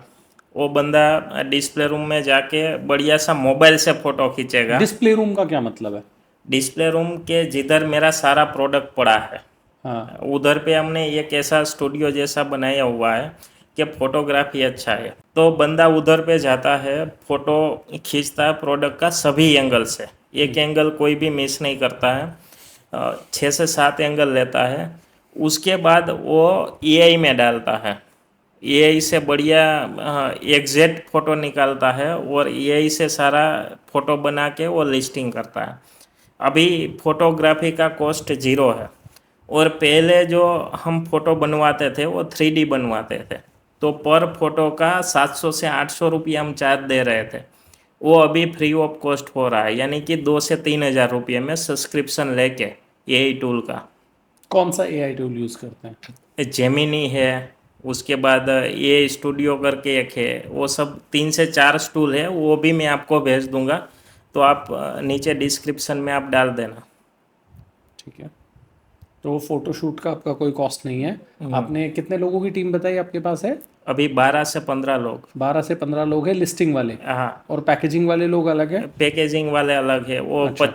वो बंदा डिस्प्ले रूम में जाके बढ़िया सा मोबाइल से फ़ोटो खींचेगा। डिस्प्ले रूम का क्या मतलब है? डिस्प्ले रूम के जिधर मेरा सारा प्रोडक्ट पड़ा है हाँ। उधर पे हमने एक ऐसा स्टूडियो जैसा बनाया हुआ है कि फोटोग्राफी अच्छा है, तो बंदा उधर पे जाता है, फोटो खींचता है प्रोडक्ट का सभी एंगल से, एक एंगल कोई भी मिस नहीं करता है। 6 से 7 एंगल लेता है। उसके बाद वो AI में डालता है, AI से बढ़िया एग्जैक्ट फ़ोटो निकालता है और AI से सारा फ़ोटो बना के वो लिस्टिंग करता है। अभी फोटोग्राफी का कॉस्ट 0 है और पहले जो हम फोटो बनवाते थे वो 3D बनवाते थे, तो पर फोटो का 700 से 800 रुपये हम चार्ज दे रहे थे। वो अभी फ्री ऑफ कॉस्ट हो रहा है, यानी कि 2 से 3 हज़ार रुपये में सब्सक्रिप्शन लेके AI टूल का। कौन सा एआई टूल यूज़ करते हैं? जेमिनी है, उसके बाद AI स्टूडियो करके एक है, वो सब 3 से 4 टूल है, वो भी मैं आपको भेज दूंगा, तो आप नीचे डिस्क्रिप्शन में आप डाल देना। ठीक है, तो फोटोशूट का आपका कोई कॉस्ट नहीं है। आपने कितने लोगों की टीम बताई आपके पास है? अभी 12 से 15 लोग। 12 से 15 लोग हैं लिस्टिंग वाले, हाँ, और पैकेजिंग वाले लोग अलग हैं। पैकेजिंग वाले अलग है, वो अच्छा।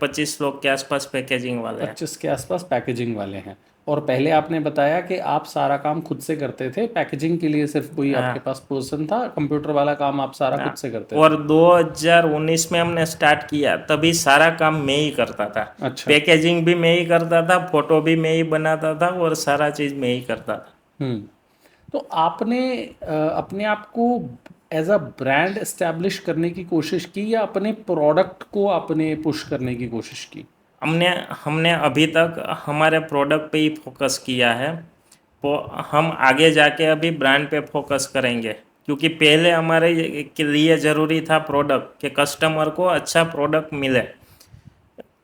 25 लोग के आसपास पैकेजिंग वाले हैं। 25 के आसपास पैकेजिंग वाले हैं। और पहले आपने बताया कि आप सारा काम खुद से करते थे, पैकेजिंग के लिए सिर्फ कोई आपके हाँ, पास पर्सन था, कंप्यूटर वाला काम आप सारा खुद हाँ। से करते थे। और 2019 में हमने स्टार्ट किया, तभी सारा काम मैं ही करता था। अच्छा। पैकेजिंग भी मैं ही करता था, फोटो भी मैं ही बनाता था, और सारा चीज़ मैं ही करता था। हम्म। तो आपने अपने आप को एज अ ब्रांड एस्टैब्लिश करने की कोशिश की, या अपने प्रोडक्ट को आपने पुश करने की कोशिश की? हमने हमने अभी तक हमारे प्रोडक्ट पे ही फोकस किया है। तो हम आगे जाके अभी ब्रांड पे फोकस करेंगे, क्योंकि पहले हमारे के लिए ज़रूरी था प्रोडक्ट, कि कस्टमर को अच्छा प्रोडक्ट मिले,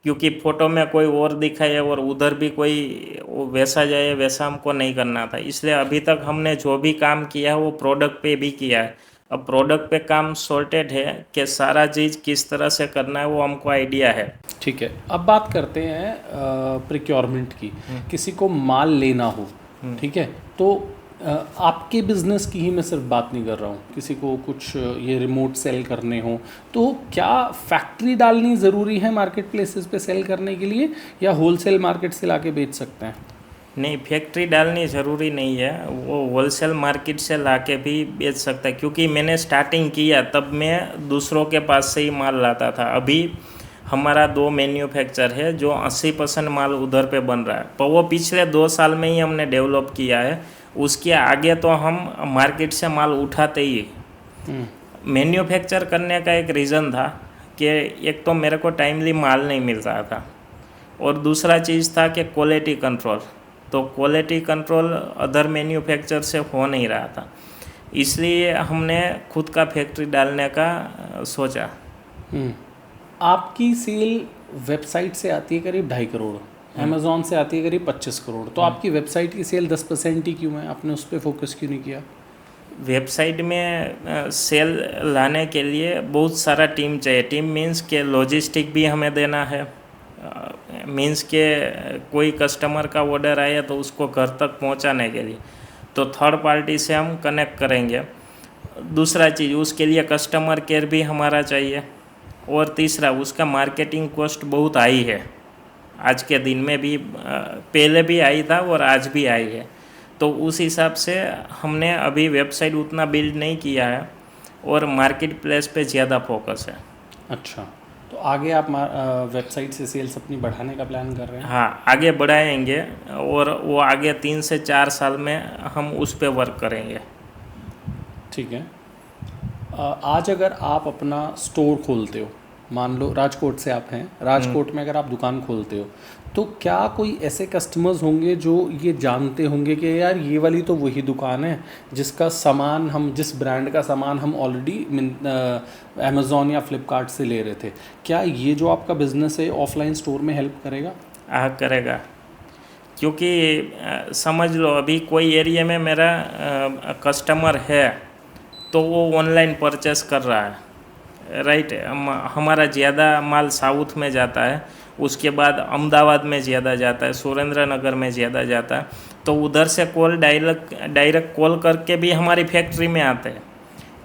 क्योंकि फ़ोटो में कोई और दिखाए और उधर भी कोई वो वैसा जाए, वैसा हमको नहीं करना था। इसलिए अभी तक हमने जो भी काम किया है वो प्रोडक्ट पे भी किया है। अब प्रोडक्ट पे काम सॉर्टेड है, कि सारा चीज़ किस तरह से करना है वो हमको आइडिया है। ठीक है, अब बात करते हैं प्रिक्योरमेंट की। किसी को माल लेना हो, ठीक है, तो आपके बिजनेस की ही मैं सिर्फ बात नहीं कर रहा हूँ, किसी को कुछ ये रिमोट सेल करने हो, तो क्या फैक्ट्री डालनी ज़रूरी है मार्केट प्लेसेस पे सेल करने के लिए, या होलसेल मार्केट से लाके बेच सकते हैं? नहीं, फैक्ट्री डालनी ज़रूरी नहीं है, वो होलसेल मार्केट से लाके भी बेच सकता है। क्योंकि मैंने स्टार्टिंग किया तब मैं दूसरों के पास से ही माल लाता था। अभी हमारा 2 मैन्युफैक्चर है, जो 80% माल उधर पे बन रहा है, पर वो पिछले 2 साल में ही हमने डेवलप किया है। उसके आगे तो हम मार्केट से माल उठाते ही है। मैन्युफैक्चर करने का एक रीज़न था कि एक तो मेरे को टाइमली माल नहीं मिल रहा था, और दूसरा चीज़ था कि क्वालिटी कंट्रोल। तो क्वालिटी कंट्रोल अदर मैन्युफैक्चर से हो नहीं रहा था, इसलिए हमने खुद का फैक्ट्री डालने का सोचा। आपकी सेल वेबसाइट से आती है करीब 2.5 करोड़, अमेजोन से आती है करीब 25 करोड़, तो आपकी वेबसाइट की सेल 10% ही क्यों है? आपने उस पर फोकस क्यों नहीं किया? वेबसाइट में सेल लाने के लिए बहुत सारा टीम चाहिए। टीम मीन्स के लॉजिस्टिक भी हमें देना है, मीन्स के कोई कस्टमर का ऑर्डर आया तो उसको घर तक पहुंचाने के लिए तो थर्ड पार्टी से हम कनेक्ट करेंगे। दूसरा चीज़, उसके लिए कस्टमर केयर भी हमारा चाहिए। और तीसरा, उसका मार्केटिंग कॉस्ट बहुत हाई है, आज के दिन में भी, पहले भी आई था और आज भी आई है। तो उस हिसाब से हमने अभी वेबसाइट उतना बिल्ड नहीं किया है, और मार्केट प्लेस पे ज़्यादा फोकस है। अच्छा, तो आगे आप वेबसाइट से सेल्स अपनी बढ़ाने का प्लान कर रहे हैं? हाँ, आगे बढ़ाएंगे, और वो आगे 3 से 4 साल में हम उस पे वर्क करेंगे। ठीक है। आज अगर आप अपना स्टोर खोलते हो, मान लो राजकोट से आप हैं, राजकोट में अगर आप दुकान खोलते हो, तो क्या कोई ऐसे कस्टमर्स होंगे जो ये जानते होंगे कि यार ये वाली तो वही दुकान है जिसका सामान हम, जिस ब्रांड का सामान हम ऑलरेडी अमेज़ॉन या फ्लिपकार्ट से ले रहे थे? क्या ये जो आपका बिज़नेस है ऑफलाइन स्टोर में हेल्प करेगा? करेगा, क्योंकि समझ लो अभी कोई एरिया में मेरा कस्टमर है तो वो ऑनलाइन परचेस कर रहा है, राइट। हमारा ज़्यादा माल साउथ में जाता है, उसके बाद अहमदाबाद में ज़्यादा जाता है, सुरेंद्र नगर में ज़्यादा जाता है। तो उधर से कॉल डायरेक्ट कॉल करके भी हमारी फैक्ट्री में आते हैं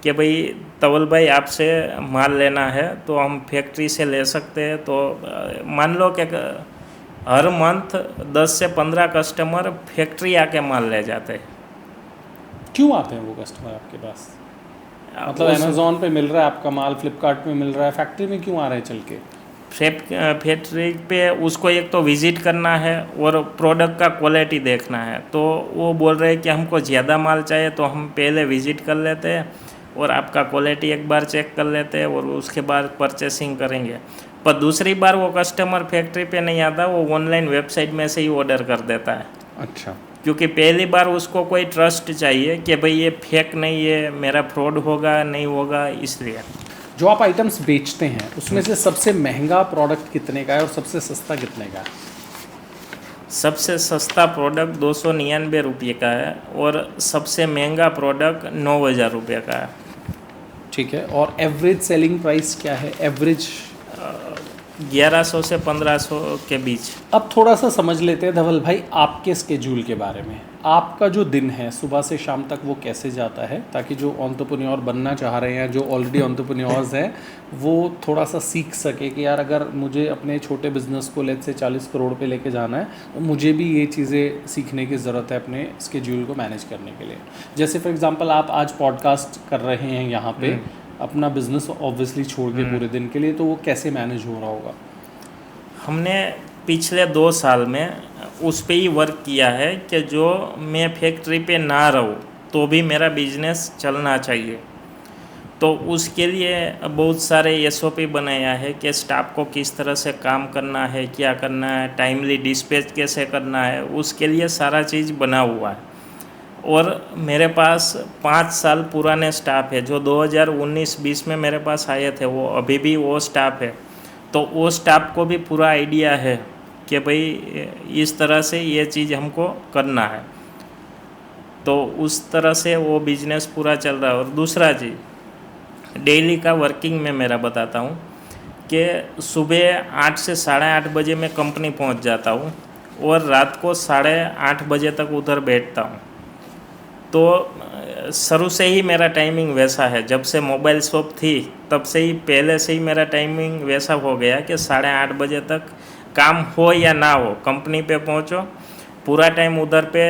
कि भाई तवल भाई आपसे माल लेना है, तो हम फैक्ट्री से ले सकते हैं। तो मान लो कि हर मंथ 10 से 15 कस्टमर फैक्ट्री आके माल ले जाते हैं। क्यों आते हैं वो कस्टमर आपके पास? मतलब अमेज़ॉन पे मिल रहा है आपका माल, फ्लिपकार्ट में मिल रहा है, फैक्ट्री में क्यों आ रहे हैं चल के? फैक्ट्री पे उसको एक तो विज़िट करना है और प्रोडक्ट का क्वालिटी देखना है। तो वो बोल रहे हैं कि हमको ज़्यादा माल चाहिए, तो हम पहले विज़िट कर लेते हैं और आपका क्वालिटी एक बार चेक कर लेते हैं, और उसके बाद परचेसिंग करेंगे। पर दूसरी बार वो कस्टमर फैक्ट्री पे नहीं आता, वो ऑनलाइन वेबसाइट में से ही ऑर्डर कर देता है। अच्छा। क्योंकि पहली बार उसको कोई ट्रस्ट चाहिए कि भाई ये फेक नहीं है, मेरा फ्रॉड होगा नहीं होगा, इसलिए। जो आप आइटम्स बेचते हैं उसमें से सबसे महंगा प्रोडक्ट कितने का है और सबसे सस्ता कितने का है? सबसे सस्ता प्रोडक्ट 299 रुपये का है, और सबसे महंगा प्रोडक्ट 9,000 रुपये का है। ठीक है, और एवरेज सेलिंग प्राइस क्या है? एवरेज 1100 से 1500 के बीच। अब थोड़ा सा समझ लेते हैं धवल भाई आपके स्केड्यूल के बारे में। आपका जो दिन है सुबह से शाम तक वो कैसे जाता है, ताकि जो एंटरप्रेन्योर बनना चाह रहे हैं, जो ऑलरेडी एंटरप्रेन्योर्स हैं, वो थोड़ा सा सीख सके कि यार अगर मुझे अपने छोटे बिजनेस को लेट से 40 करोड़ पे लेके जाना है तो मुझे भी ये चीज़ें सीखने की ज़रूरत है अपने स्केड्यूल को मैनेज करने के लिए। जैसे फॉर एग्जांपल आप आज पॉडकास्ट कर रहे हैं यहाँ पे, अपना बिजनेस ऑब्वियसली छोड़ के पूरे दिन के लिए, तो वो कैसे मैनेज हो रहा होगा? हमने पिछले 2 साल में उस पे ही वर्क किया है कि जो मैं फैक्ट्री पे ना रहूँ तो भी मेरा बिजनेस चलना चाहिए। तो उसके लिए बहुत सारे SOP बनाया है कि स्टाफ को किस तरह से काम करना है, क्या करना है, टाइमली डिस्पैच कैसे करना है, उसके लिए सारा चीज़ बना हुआ है। और मेरे पास 5 साल पुराने स्टाफ है जो 2019-20 में मेरे पास आए थे, वो अभी भी वो स्टाफ है। तो वो स्टाफ को भी पूरा आइडिया है कि भाई इस तरह से ये चीज़ हमको करना है, तो उस तरह से वो बिजनेस पूरा चल रहा है। और दूसरा चीज़ डेली का वर्किंग में मेरा बताता हूँ कि सुबह 8 से 8:30 बजे मैं कंपनी पहुँच जाता हूँ और रात को 8:30 बजे तक उधर बैठता हूँ। तो शुरू से ही मेरा टाइमिंग वैसा है, जब से मोबाइल शॉप थी तब से ही, पहले से ही मेरा टाइमिंग वैसा हो गया कि 8:30 बजे तक काम हो या ना हो कंपनी पे पहुँचो, पूरा टाइम उधर पे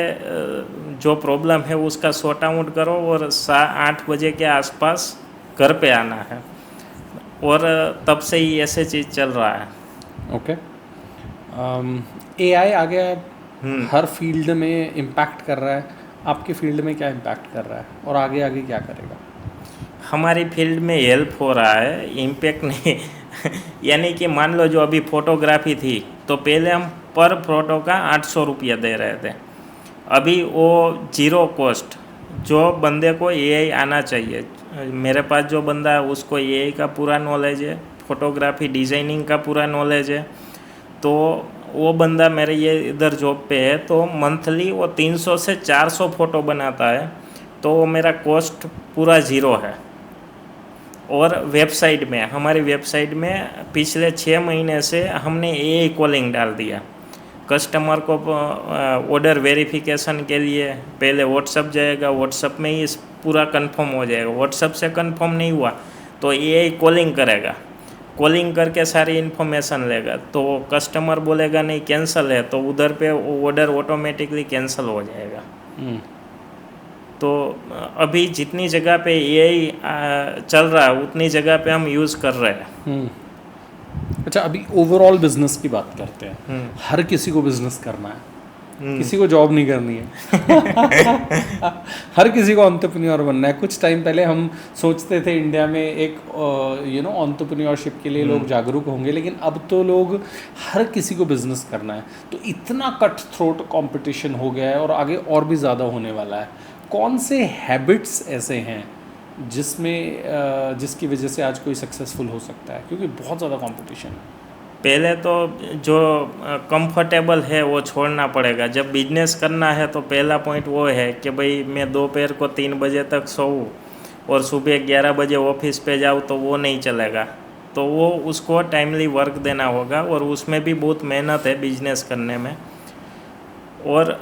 जो प्रॉब्लम है उसका सॉर्ट आउट करो और 8 बजे के आसपास घर पे आना है। और तब से ही ऐसे चीज़ चल रहा है। ओके। AI आ गया है, हर फील्ड में इम्पैक्ट कर रहा है। आपके फील्ड में क्या इम्पैक्ट कर रहा है और आगे आगे क्या करेगा? हमारी फील्ड में हेल्प हो रहा है, इम्पैक्ट नहीं। यानी कि मान लो जो अभी फोटोग्राफी थी तो पहले हम पर फोटो का 800 रुपया दे रहे थे, अभी वो 0 कॉस्ट। जो बंदे को AI आना चाहिए, मेरे पास जो बंदा है उसको AI का पूरा नॉलेज है, फोटोग्राफी डिज़ाइनिंग का पूरा नॉलेज है, तो वो बंदा मेरे ये इधर जॉब पे है, तो मंथली वो 300 से 400 फ़ोटो बनाता है, तो वो मेरा कॉस्ट पूरा 0 है। और वेबसाइट में, हमारी वेबसाइट में पिछले 6 महीने से हमने AI कॉलिंग डाल दिया। कस्टमर को ऑर्डर वेरिफिकेशन के लिए पहले व्हाट्सअप जाएगा, व्हाट्सअप में ही पूरा कंफर्म हो जाएगा, व्हाट्सअप से कंफर्म नहीं हुआ तो AI कॉलिंग करेगा, कॉलिंग करके सारी इन्फॉर्मेशन लेगा, तो कस्टमर बोलेगा नहीं कैंसिल है, तो उधर पे ऑर्डर ऑटोमेटिकली कैंसिल हो जाएगा। तो अभी जितनी जगह पे AI चल रहा है उतनी जगह पे हम यूज़ कर रहे हैं। अच्छा, अभी ओवरऑल बिजनेस की बात करते हैं। हर किसी को बिजनेस करना है, किसी को जॉब नहीं करनी है। हर किसी को एंटरप्रेन्योर बनना है। कुछ टाइम पहले हम सोचते थे इंडिया में एक एंटरप्रेन्योरशिप के लिए लोग जागरूक होंगे, लेकिन अब तो लोग, हर किसी को बिजनेस करना है। तो इतना कट थ्रोट कंपटीशन हो गया है और आगे और भी ज़्यादा होने वाला है। कौन से हैबिट्स ऐसे हैं जिसकी वजह से आज कोई सक्सेसफुल हो सकता है, क्योंकि बहुत ज़्यादा कंपटीशन है? पहले तो जो कंफर्टेबल है वो छोड़ना पड़ेगा। जब बिजनेस करना है तो पहला पॉइंट वो है कि भाई मैं दोपहर को 3 बजे तक सोऊं और सुबह 11 बजे ऑफिस पे जाऊँ, तो वो नहीं चलेगा। तो वो उसको टाइमली वर्क देना होगा, और उसमें भी बहुत मेहनत है बिजनेस करने में। और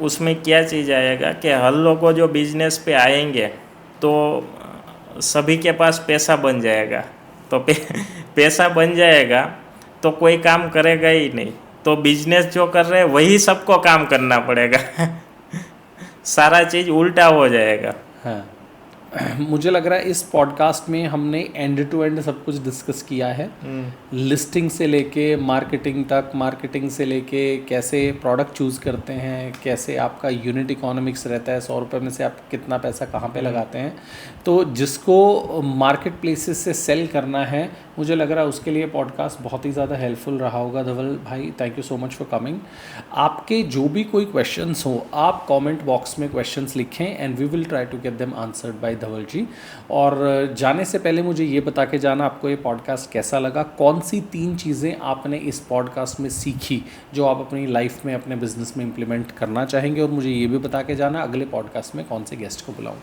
उसमें क्या चीज़ आएगा कि हर लोग जो बिजनेस पे आएंगे तो सभी के पास पैसा बन जाएगा, तो पैसा बन जाएगा तो कोई काम करेगा ही नहीं, तो बिजनेस जो कर रहे हैं वही सबको काम करना पड़ेगा। सारा चीज़ उल्टा हो जाएगा। हाँ, मुझे लग रहा है इस पॉडकास्ट में हमने एंड टू एंड सब कुछ डिस्कस किया है। लिस्टिंग से लेके मार्केटिंग तक, मार्केटिंग से लेके कैसे प्रोडक्ट चूज़ करते हैं, कैसे आपका यूनिट इकोनॉमिक्स रहता है, 100 रुपये में से आप कितना पैसा कहाँ पे लगाते हैं। तो जिसको मार्केट प्लेसेस से सेल करना है, मुझे लग रहा है उसके लिए पॉडकास्ट बहुत ही ज़्यादा हेल्पफुल रहा होगा। धवल भाई, thank you so much for coming. आपके जो भी कोई क्वेश्चंस हो, आप कमेंट बॉक्स में क्वेश्चंस लिखें and we will try to get them answered by Dhaval ji. और जाने से पहले मुझे ये बता के जाना, आपको ये पॉडकास्ट कैसा लगा, कौन सी 3 चीज़ें आपने इस पॉडकास्ट में सीखी जो आप अपनी लाइफ में, अपने बिजनेस में इम्प्लीमेंट करना चाहेंगे। और मुझे ये भी बता के जाना अगले पॉडकास्ट में कौन से गेस्ट को बुलाऊँ।